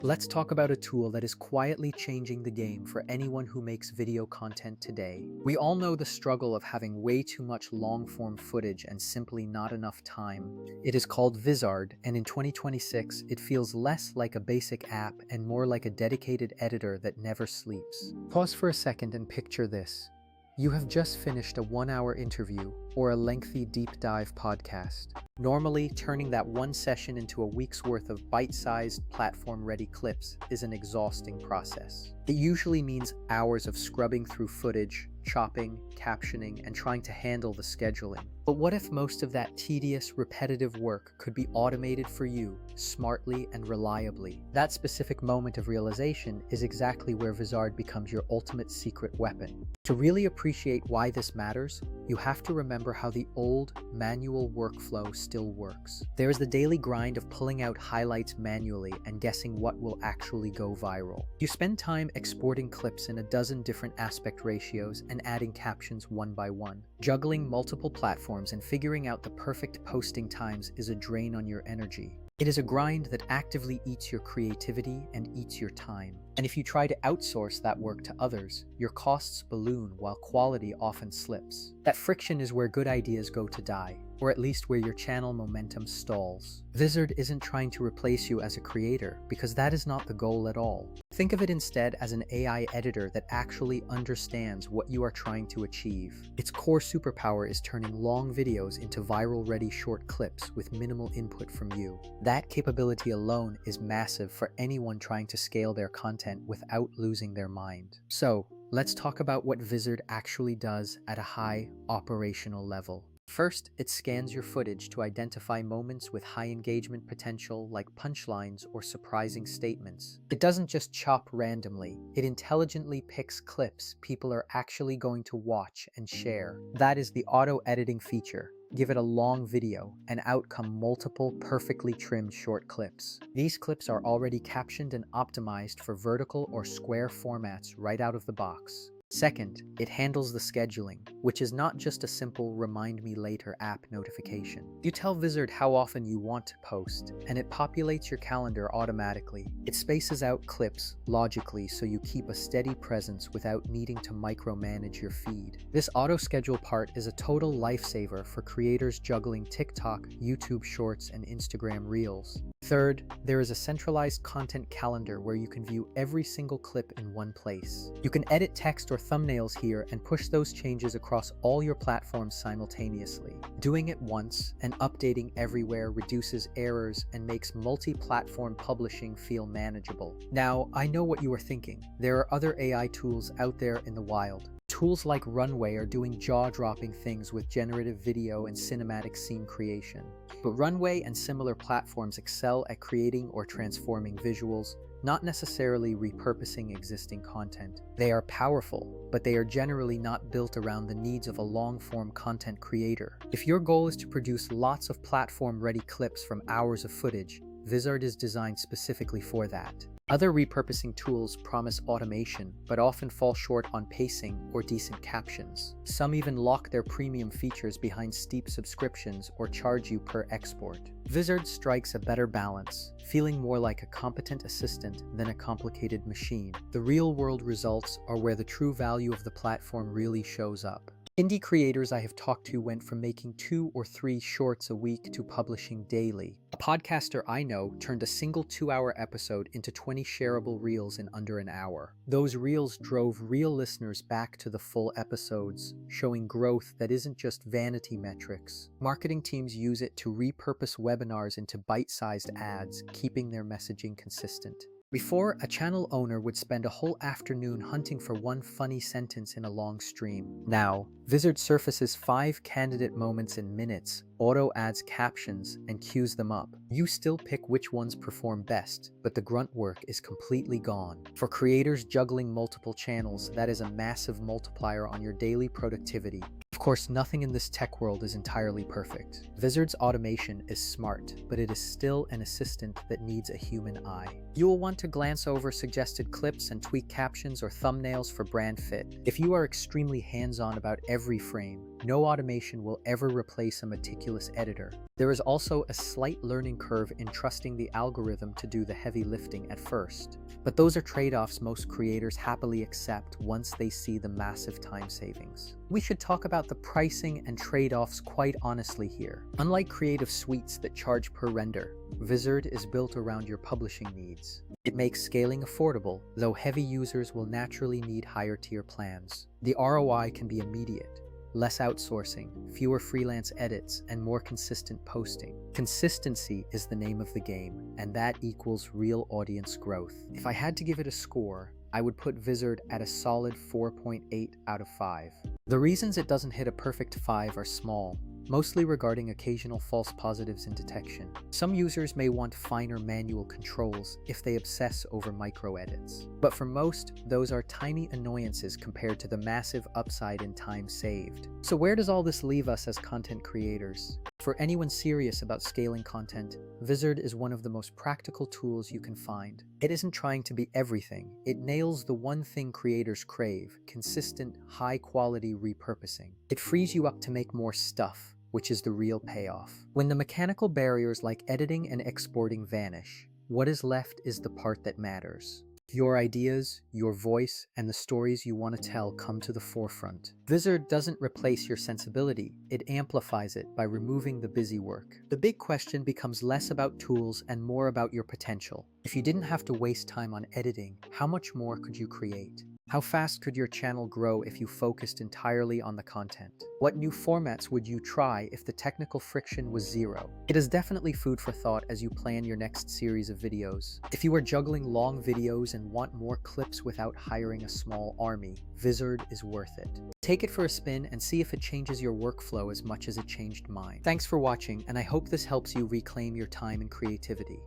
Let's talk about a tool that is quietly changing the game for anyone who makes video content today. We all know the struggle of having way too much long-form footage and simply not enough time. It is called Vizard, and in 2026, it feels less like a basic app and more like a dedicated editor that never sleeps. Pause for a second and picture this. You have just finished a 1-hour interview or a lengthy deep dive podcast. Normally, turning that one session into a week's worth of bite-sized, platform-ready clips is an exhausting process. It usually means hours of scrubbing through footage, chopping, captioning, and trying to handle the scheduling. But what if most of that tedious, repetitive work could be automated for you, smartly and reliably? That specific moment of realization is exactly where Vizard becomes your ultimate secret weapon. To really appreciate why this matters, you have to remember how the old, manual workflow still works. There's the daily grind of pulling out highlights manually and guessing what will actually go viral. You spend time exporting clips in a dozen different aspect ratios and adding captions one by one. Juggling multiple platforms and figuring out the perfect posting times is a drain on your energy. It is a grind that actively eats your creativity and eats your time. And if you try to outsource that work to others, your costs balloon while quality often slips. That friction is where good ideas go to die, or at least where your channel momentum stalls. Vizard isn't trying to replace you as a creator, because that is not the goal at all. Think of it instead as an AI editor that actually understands what you are trying to achieve. Its core superpower is turning long videos into viral-ready short clips with minimal input from you. That capability alone is massive for anyone trying to scale their content without losing their mind. So, let's talk about what Vizard actually does at a high operational level. First, it scans your footage to identify moments with high engagement potential like punchlines or surprising statements. It doesn't just chop randomly, it intelligently picks clips people are actually going to watch and share. That is the auto-editing feature. Give it a long video, and out come multiple perfectly trimmed short clips. These clips are already captioned and optimized for vertical or square formats right out of the box. Second, it handles the scheduling, which is not just a simple remind me later app notification. You tell Vizard how often you want to post, and it populates your calendar automatically. It spaces out clips logically so you keep a steady presence without needing to micromanage your feed. This auto-schedule part is a total lifesaver for creators juggling TikTok, YouTube Shorts, and Instagram Reels. Third, there is a centralized content calendar where you can view every single clip in one place. You can edit text or thumbnails here and push those changes across all your platforms simultaneously. Doing it once and updating everywhere reduces errors and makes multi-platform publishing feel manageable. Now, I know what you are thinking. There are other AI tools out there in the wild. Tools like Runway are doing jaw-dropping things with generative video and cinematic scene creation. But Runway and similar platforms excel at creating or transforming visuals, not necessarily repurposing existing content. They are powerful, but they are generally not built around the needs of a long-form content creator. If your goal is to produce lots of platform-ready clips from hours of footage, Vizard is designed specifically for that. Other repurposing tools promise automation, but often fall short on pacing or decent captions. Some even lock their premium features behind steep subscriptions or charge you per export. Vizard strikes a better balance, feeling more like a competent assistant than a complicated machine. The real-world results are where the true value of the platform really shows up. Indie creators I have talked to went from making 2 or 3 shorts a week to publishing daily. A podcaster I know turned a single 2-hour episode into 20 shareable reels in under an hour. Those reels drove real listeners back to the full episodes, showing growth that isn't just vanity metrics. Marketing teams use it to repurpose webinars into bite-sized ads, keeping their messaging consistent. Before, a channel owner would spend a whole afternoon hunting for one funny sentence in a long stream. Now, Vizard surfaces 5 candidate moments in minutes, auto-adds captions, and queues them up. You still pick which ones perform best, but the grunt work is completely gone. For creators juggling multiple channels, that is a massive multiplier on your daily productivity. Of course, nothing in this tech world is entirely perfect. Vizard's automation is smart, but it is still an assistant that needs a human eye. You will want to glance over suggested clips and tweak captions or thumbnails for brand fit. If you are extremely hands-on about every frame, No automation will ever replace a meticulous editor. There is also a slight learning curve in trusting the algorithm to do the heavy lifting at first. But those are trade-offs most creators happily accept once they see the massive time savings. We should talk about the pricing and trade-offs quite honestly here. Unlike creative suites that charge per render, Vizard is built around your publishing needs. It makes scaling affordable, though heavy users will naturally need higher-tier plans. The ROI can be immediate. Less outsourcing, fewer freelance edits, and more consistent posting. Consistency is the name of the game, and that equals real audience growth. If I had to give it a score, I would put Vizard at a solid 4.8 out of 5. The reasons it doesn't hit a perfect 5 are small, mostly regarding occasional false positives in detection. Some users may want finer manual controls if they obsess over micro edits. But for most, those are tiny annoyances compared to the massive upside in time saved. So where does all this leave us as content creators? For anyone serious about scaling content, Vizard is one of the most practical tools you can find. It isn't trying to be everything. It nails the one thing creators crave: consistent, high-quality repurposing. It frees you up to make more stuff, which is the real payoff. When the mechanical barriers like editing and exporting vanish, what is left is the part that matters. Your ideas, your voice, and the stories you want to tell come to the forefront. Vizard doesn't replace your sensibility, it amplifies it by removing the busy work. The big question becomes less about tools and more about your potential. If you didn't have to waste time on editing, how much more could you create? How fast could your channel grow if you focused entirely on the content? What new formats would you try if the technical friction was zero? It is definitely food for thought as you plan your next series of videos. If you are juggling long videos and want more clips without hiring a small army, Vizard is worth it. Take it for a spin and see if it changes your workflow as much as it changed mine. Thanks for watching, and I hope this helps you reclaim your time and creativity.